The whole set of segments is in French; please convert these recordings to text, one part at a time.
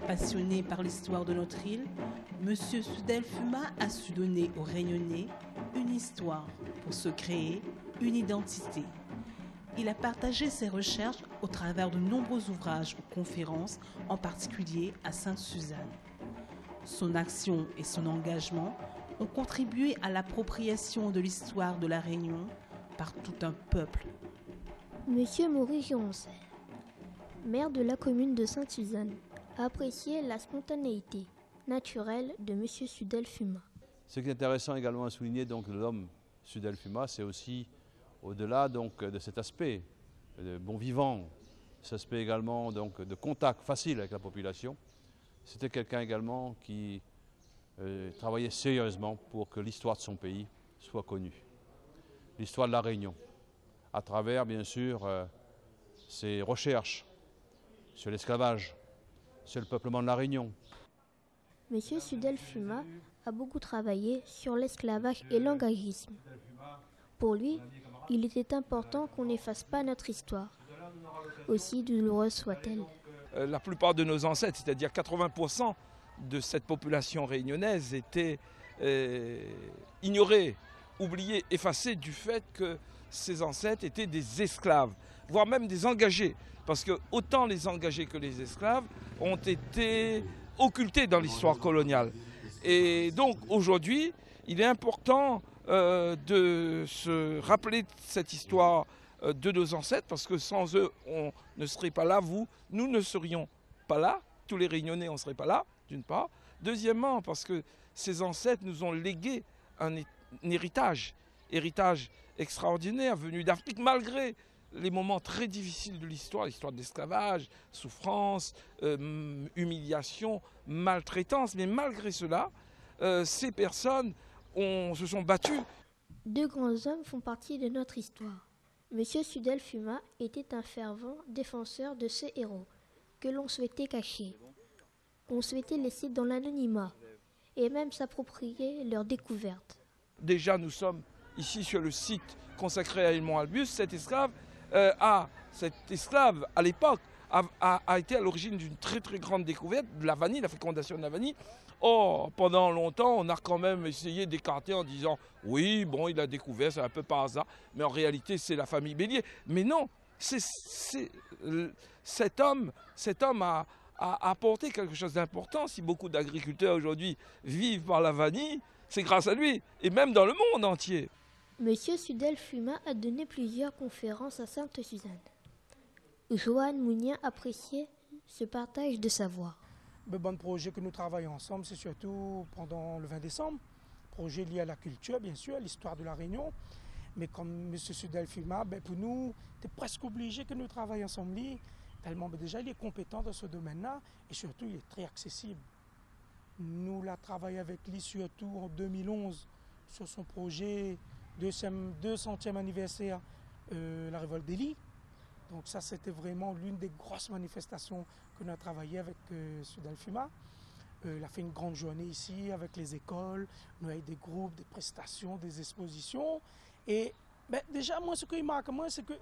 Passionné par l'histoire de notre île, M. Sudel Fuma a su donner aux Réunionnais une histoire pour se créer une identité. Il a partagé ses recherches au travers de nombreux ouvrages ou conférences, en particulier à Sainte-Suzanne. Son action et son engagement ont contribué à l'appropriation de l'histoire de la Réunion par tout un peuple. Monsieur Maurice Gironcel, maire de la commune de Sainte-Suzanne, a apprécié la spontanéité naturelle de Monsieur Sudel Fuma. Ce qui est intéressant également à souligner donc de l'homme Sudel Fuma, c'est aussi au-delà donc de cet aspect de bon vivant, cet aspect également donc de contact facile avec la population. C'était quelqu'un également qui travaillait sérieusement pour que l'histoire de son pays soit connue. L'histoire de la Réunion, à travers bien sûr ses recherches sur l'esclavage, sur le peuplement de la Réunion. Monsieur Sudel Fuma a beaucoup travaillé sur l'esclavage et l'engagisme. Pour lui, il était important qu'on n'efface pas notre histoire, aussi douloureuse soit-elle. La plupart de nos ancêtres, c'est-à-dire 80% de cette population réunionnaise, étaient ignorés, oubliés, effacés du fait que ces ancêtres étaient des esclaves, voire même des engagés. Parce que autant les engagés que les esclaves ont été occultés dans l'histoire coloniale. Et donc aujourd'hui, il est important de se rappeler cette histoire de nos ancêtres, parce que sans eux, on ne serait pas là, nous ne serions pas là, tous les Réunionnais, on ne serait pas là, d'une part. Deuxièmement, parce que ces ancêtres nous ont légué un héritage extraordinaire venu d'Afrique, malgré les moments très difficiles de l'histoire de l'esclavage, souffrance, humiliation, maltraitance. Mais malgré cela, ces personnes se sont battues. Deux grands hommes font partie de notre histoire. Monsieur Sudel Fuma était un fervent défenseur de ces héros que l'on souhaitait cacher. On souhaitait laisser dans l'anonymat et même s'approprier leur découverte. Déjà, nous sommes ici sur le site consacré à Edmond Albus. Cet esclave, à l'époque, a été à l'origine d'une très très grande découverte de la vanille, la fécondation de la vanille. Or, pendant longtemps, on a quand même essayé d'écarter en disant « oui, bon, il a découvert, c'est un peu par hasard, mais en réalité, c'est la famille Bélier ». Mais non, cet homme a apporté quelque chose d'important. Si beaucoup d'agriculteurs aujourd'hui vivent par la vanille, c'est grâce à lui, et même dans le monde entier. Monsieur Sudel Fuma a donné plusieurs conférences à Sainte-Suzanne. Joanne Mounien appréciait ce partage de savoir. Le bon projet que nous travaillons ensemble, c'est surtout pendant le 20 décembre. Projet lié à la culture, bien sûr, à l'histoire de la Réunion. Mais comme M. Sudel Fuma, pour nous, c'est presque obligé que nous travaillions ensemble. Tellement déjà, il est compétent dans ce domaine-là et surtout, il est très accessible. Nous l'avons travaillé avec lui surtout en 2011 sur son projet 200e anniversaire, la révolte des lits. Donc ça, c'était vraiment l'une des grosses manifestations que nous avons travaillé avec Sudel Fuma. Il a fait une grande journée ici avec les écoles, nous avons des groupes, des prestations, des expositions. Et déjà, moi, ce qui marque, c'est que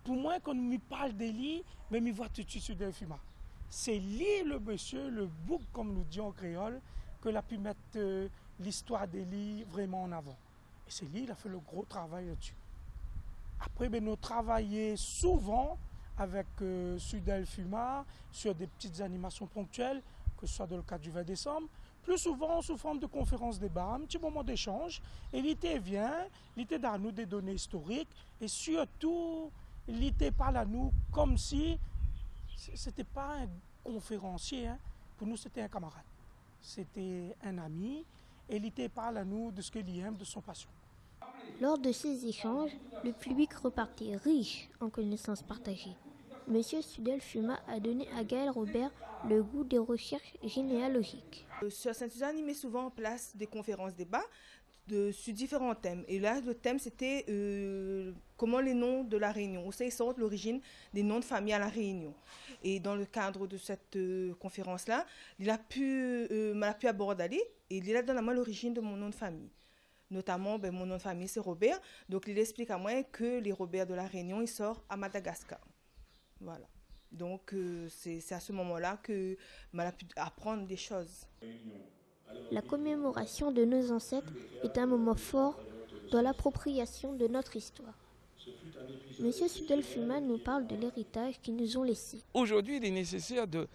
pour moi, quand on me parle des lits, je vois tout de suite Sudel Fuma. C'est lui, le monsieur, le bouc, comme nous disons en créole, qu'il a pu mettre l'histoire des lits vraiment en avant. Et c'est lui, il a fait le gros travail là-dessus. Après, nous travaillons souvent avec Sudel Fuma sur des petites animations ponctuelles, que ce soit dans le cadre du 20 décembre, plus souvent sous forme de conférences débat, un petit moment d'échange. Et l'IT vient, l'IT donne nous des données historiques et surtout, l'IT parle à nous comme si ce n'était pas un conférencier, hein. Pour nous c'était un camarade, c'était un ami et l'IT parle à nous de ce qu'il aime, de son passion. Lors de ces échanges, le public repartait riche en connaissances partagées. Monsieur Sudel Fuma a donné à Gaël Robert le goût des recherches généalogiques. Sur Sainte-Suzanne, il met souvent en place des conférences débats sur différents thèmes. Et là, le thème, c'était comment les noms de la Réunion, où ça sort l'origine des noms de famille à la Réunion. Et dans le cadre de cette conférence-là, il a pu aborder et il a donné à moi l'origine de mon nom de famille. Notamment, mon nom de famille, c'est Robert. Donc, il explique à moi que les Robert de la Réunion, ils sortent à Madagascar. Voilà. Donc, c'est à ce moment-là que Mal a pu apprendre des choses. La commémoration de nos ancêtres est un moment fort dans l'appropriation de notre histoire. Monsieur Sudel Fuma nous parle de l'héritage qu'ils nous ont laissé. Aujourd'hui, il est nécessaire de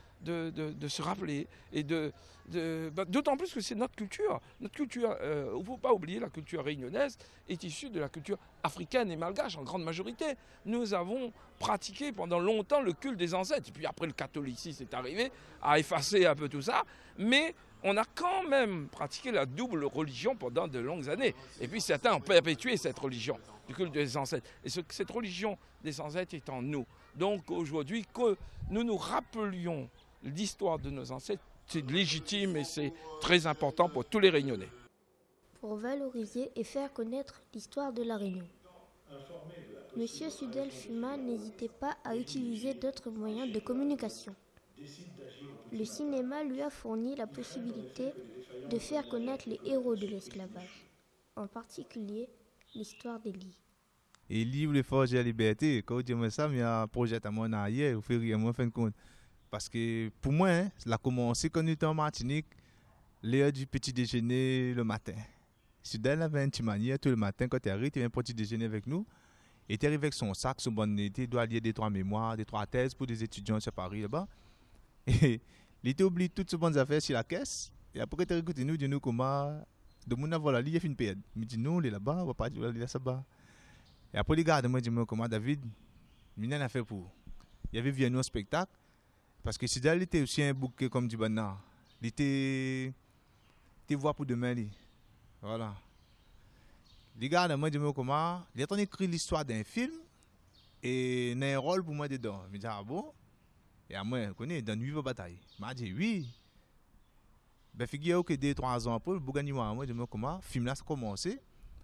se rappeler, et d'autant plus que c'est notre culture. Notre culture, il ne faut pas oublier, la culture réunionnaise est issue de la culture africaine et malgache en grande majorité. Nous avons pratiqué pendant longtemps le culte des ancêtres. Et puis après, le catholicisme est arrivé à effacer un peu tout ça. Mais on a quand même pratiqué la double religion pendant de longues années. Et puis certains ont perpétué cette religion du culte des ancêtres. Et cette religion des ancêtres est en nous. Donc aujourd'hui, que nous nous rappelions l'histoire de nos ancêtres, c'est légitime et c'est très important pour tous les Réunionnais. Pour valoriser et faire connaître l'histoire de la Réunion, Monsieur Sudel Fuma n'hésitait pas à utiliser d'autres moyens de communication. Le cinéma lui a fourni la possibilité de faire connaître les héros de l'esclavage, en particulier l'histoire d'Eli. Et livre les forges et la liberté, quand je dis ça, il y a un projet à mon arrière, au février, en fin de compte. Parce que pour moi, hein, ça a commencé quand on était en Martinique, l'heure du petit déjeuner le matin. Sudel avait une petite manière, tout le matin, quand il arrive, il avait un petit déjeuner avec nous. Il était arrivé avec son sac, son bonnet, il doit lire des 3 mémoires, des 3 thèses pour des étudiants sur Paris là-bas. Et il était oublié toutes ces bonnes affaires sur la caisse. Et après, il a écouté nous, dit-nous comment, de mon avoir la ligne, il fait une période. Il me dit, non, il est là-bas, on va pas dire, il est là-bas. Et après, les gars, moi, je dis, comment David, il n'a fait pour. Il avait vu un spectacle, parce que Sudel était aussi un bouquet comme du banana. Il était voix pour demain. Voilà. Les gars, moi, je dis, comment, il a écrit l'histoire d'un film, et il a un rôle pour moi dedans. Je me dis, ah bon? Et à moi, je connais, dans Nuit de bataille. Je m'a dit, oui. Ben, figurez-vous que 2-3 ans après, le Bouganima, moi, je me dis, comment, le film là, ça a commencé.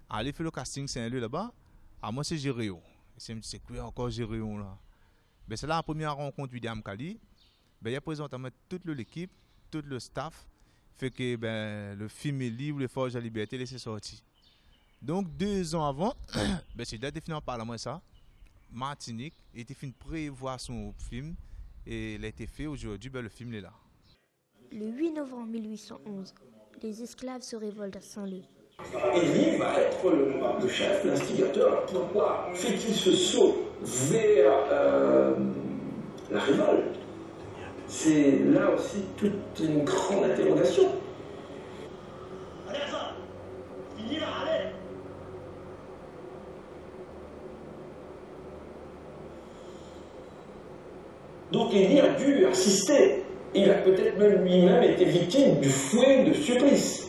Aller faire le casting Saint-Louis là-bas. À moi, c'est Géréon. C'est quoi encore Géréon là? Ben, c'est là la première rencontre William Kali. Ben, il a présenté toute l'équipe, tout le staff. Fait que ben, le film est libre, les forges de la liberté, c'est sorti. Donc, 2 ans avant, ben, c'est déjà fini en parlant de ça. Martinique, il était fini de prévoir son film. Et il a été fait aujourd'hui, ben, le film est là. Le 8 novembre 1811, les esclaves se révoltent à Saint-Louis. Élie va être le chef, l'instigateur. Pourquoi fait-il ce saut vers la révolte? C'est là aussi toute une grande interrogation. Donc Élie a dû assister. Il a peut-être même lui-même été victime du fouet de supplice.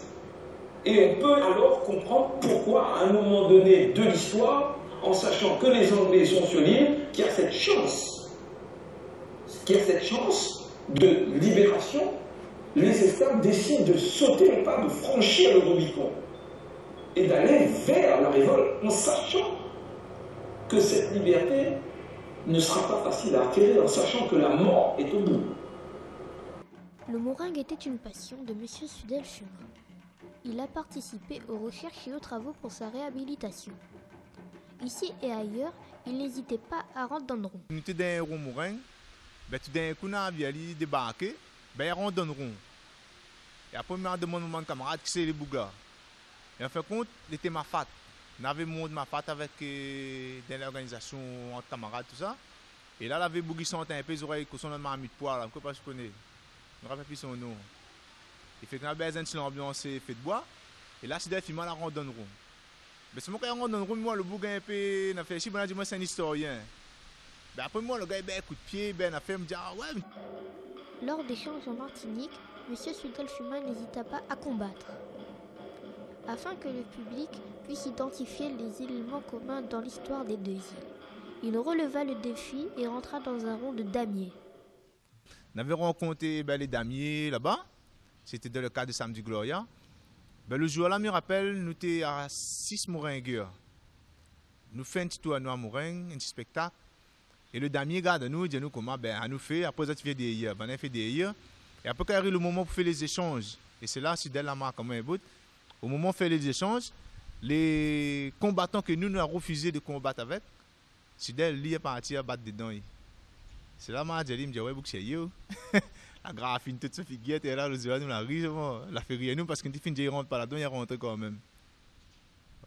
Et on peut alors comprendre pourquoi, à un moment donné de l'histoire, en sachant que les Anglais sont sur l'île, qu'il y a cette chance. De libération, les esclaves décident de sauter le pas, de franchir le Rubicon et d'aller vers la révolte, en sachant que cette liberté ne sera pas facile à acquérir, en sachant que la mort est au bout. Le meringue était une passion de M. Sudel Fuma. Il a participé aux recherches et aux travaux pour sa réhabilitation. Ici et ailleurs, il n'hésitait pas à rendre dans le rond. Nous étions dans un rond meringue, tout d'un coup, on a débarqué, il rentre dans le rond. Et après, on demande à mon camarade qui c'est les bougas. Et en fin de compte, il était ma fat. On avait monté ma fat avec dans l'organisation entre camarades, tout ça. Et là, il avait bougi son un peu les oreilles, que son nom a mis de poids, je ne sais pas si je connais. Je ne rappelle plus son nom. Il fait qu'on a besoin de l'ambiance fait de bois. Et là, c'est des la rentre dans le rond. Mais c'est moi qui rentre dans le rond, moi, le bouga un peu, n'a fait chier, bon, moi, c'est un historien. Ben après moi, le gars, ben, coup de pied, ben, a fait me dire, ah ouais. Lors d'échanges en Martinique, M. Sudel Fuma n'hésita pas à combattre. Afin que le public puisse identifier les éléments communs dans l'histoire des 2 îles, il releva le défi et rentra dans un rond de damiers. On avait rencontré les damiers là-bas. C'était dans le cadre de Samedi Gloria. Ben, le jour-là, je me rappelle, nous étions à 6 meringueurs. Nous faisons un petit tour à nous à Meringue, un petit spectacle. Et le damier regarde nous, dit nous comment, ben, à nous fait, après ça, tu fais des hier. Ben, on a fait des hier. Et après, quand arrive le moment pour faire les échanges, et c'est là, Sudel la marque comme un bout, au moment de faire les échanges, les combattants que nous avons refusé de combattre avec, Sudel, lui, est parti à battre dedans. C'est là, ma dit, me dit, ouais, beaucoup c'est yo. La graphine, toute ce figuette, et là, le zéro, nous la riche, la fait rien, nous, parce qu'on dit, il rentre pas là-dedans, il rentre quand même.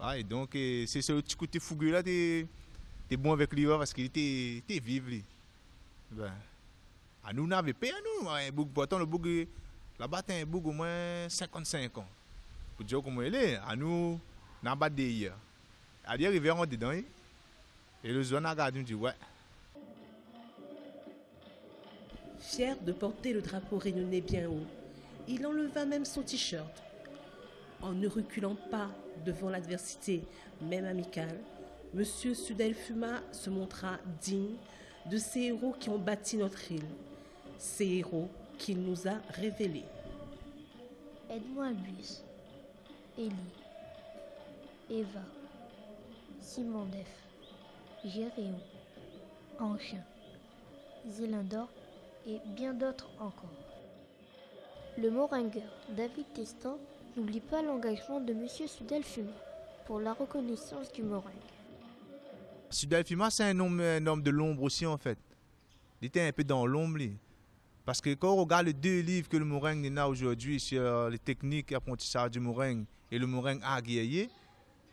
Ouais, et donc, c'est ce petit côté fougueux là, t'es bon avec lui, parce qu'il était vivre, lui. Ben, à nous, on avait payé, nous, un bouc, pourtant, le bouc, là-bas, t'as un bouc au moins 55 ans. Pour dire comment il est, à nous, on a battu hier. À dire, il vient rentrer dedans, et le zone a regardé, il me dit, ouais. Fier de porter le drapeau réunionnais bien haut, il enleva même son t-shirt. En ne reculant pas devant l'adversité, même amicale, M. Sudel Fuma se montra digne de ces héros qui ont bâti notre île, ces héros qu'il nous a révélés. Edmond Albuis, Élie, Eva, Simon Def, Géréon, Anchin, Zélindor et bien d'autres encore. Le moringueur David Testan n'oublie pas l'engagement de M. Sudel Fuma pour la reconnaissance du meringue. Sudel Fuma, c'est un homme de l'ombre aussi, en fait. Il était un peu dans l'ombre, lui. Parce que quand on regarde les deux livres que le meringue a aujourd'hui sur les techniques et apprentissage du meringue et le meringue aguerrier,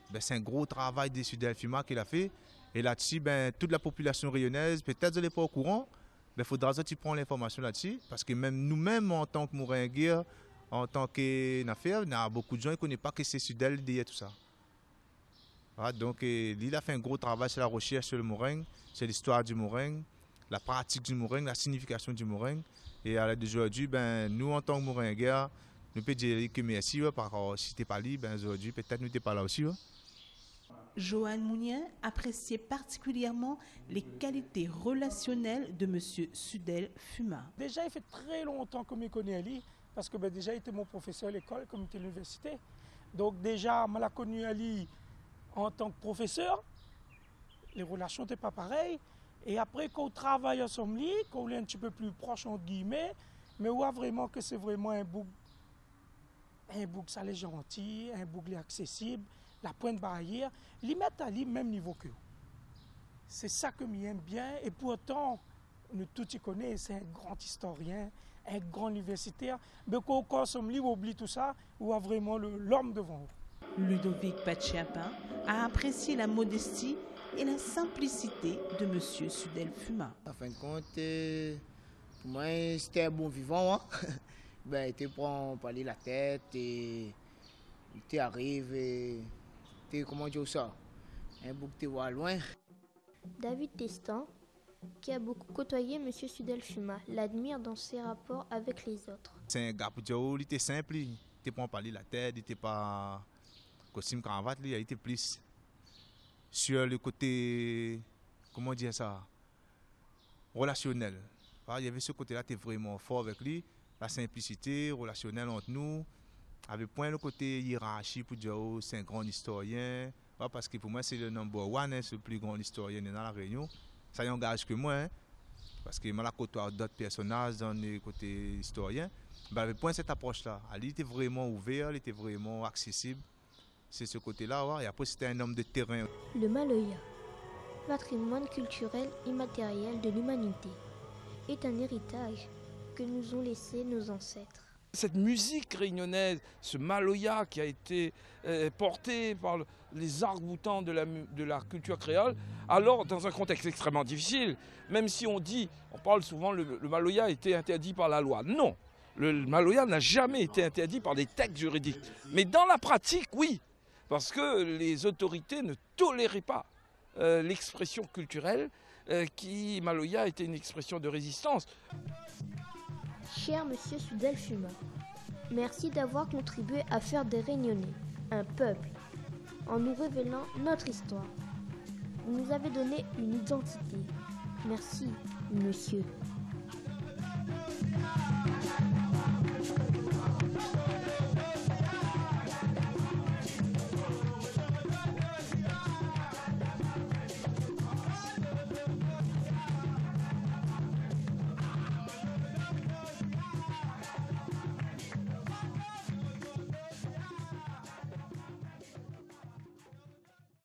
ben, c'est un gros travail de Sudel Fuma qu'il a fait. Et là-dessus, ben, toute la population rayonnaise, peut-être elle n'est pas au courant, il faudra que tu prends l'information là-dessus. Parce que même nous-mêmes, en tant que meringueurs, en tant qu'affaire, il y a beaucoup de gens qui ne connaissent pas que c'est Sudel derrière tout ça. Voilà, donc, il a fait un gros travail sur la recherche sur le meringue, sur l'histoire du meringue, la pratique du meringue, la signification du meringue. Et à l'aide d'aujourd'hui, ben, nous, en tant que meringueurs, nous pouvons dire que merci, parce que si tu n'es pas là, ben, aujourd'hui, peut-être nous n'étions pas là aussi. Joanne Mounien appréciait particulièrement les qualités relationnelles de M. Sudel Fuma. Déjà, il fait très longtemps que je connais Ali, parce que ben, déjà, il était mon professeur à l'école, comme il était à l'université. Donc déjà, je l'ai connu Ali en tant que professeur. Les relations n'étaient pas pareilles. Et après, quand on travaille ensemble, quand on est un petit peu plus proche, entre guillemets, mais on voit vraiment que c'est vraiment un bouc, ça l'est gentil, un bouc accessible, la pointe barrière, ils mettent à lui même niveau que vous. C'est ça que j'aime bien. Et pourtant, nous tous y connaissons, c'est un grand historien, un grand universitaire. Mais quand on sommes libres, on oublie tout ça, on voit vraiment l'homme devant vous. Ludovic Pachiapa a apprécié la modestie et la simplicité de M. Sudel Fuma. En fin de compte, pour moi, c'était un bon vivant. Hein? Ben, il était prend parler la tête et il arrive et comment dire ça, un bouc de voir loin. David Testan, qui a beaucoup côtoyé M. Sudel Fuma, l'admire dans ses rapports avec les autres. C'est un gars pour dire, il était simple, il était prend parler la tête, il n'était pas costume cravate, il était plus sur le côté, comment dire ça, relationnel. Il y avait ce côté-là qui était vraiment fort avec lui, la simplicité relationnelle entre nous, avec point le côté hiérarchie pour dire oh, c'est un grand historien, parce que pour moi c'est le number one, hein, c'est le plus grand historien dans la Réunion. Ça y engage que moi, hein, parce que je côtoie d'autres personnages dans le côté historien. Ben, avec point cette approche-là, il était vraiment ouvert, il était vraiment accessible. C'est ce côté-là, ouais. Et après c'était un homme de terrain. Le Maloya, patrimoine culturel immatériel de l'humanité, est un héritage que nous ont laissé nos ancêtres. Cette musique réunionnaise, ce Maloya qui a été porté par les arcs-boutants de la culture créole, alors dans un contexte extrêmement difficile, même si on parle souvent le Maloya a été interdit par la loi. Non, le Maloya n'a jamais été interdit par des textes juridiques. Mais dans la pratique, oui, parce que les autorités ne toléraient pas l'expression culturelle qui, Maloya, était une expression de résistance. Cher Monsieur Sudel Fuma, merci d'avoir contribué à faire des Réunionnais un peuple, en nous révélant notre histoire. Vous nous avez donné une identité. Merci, monsieur.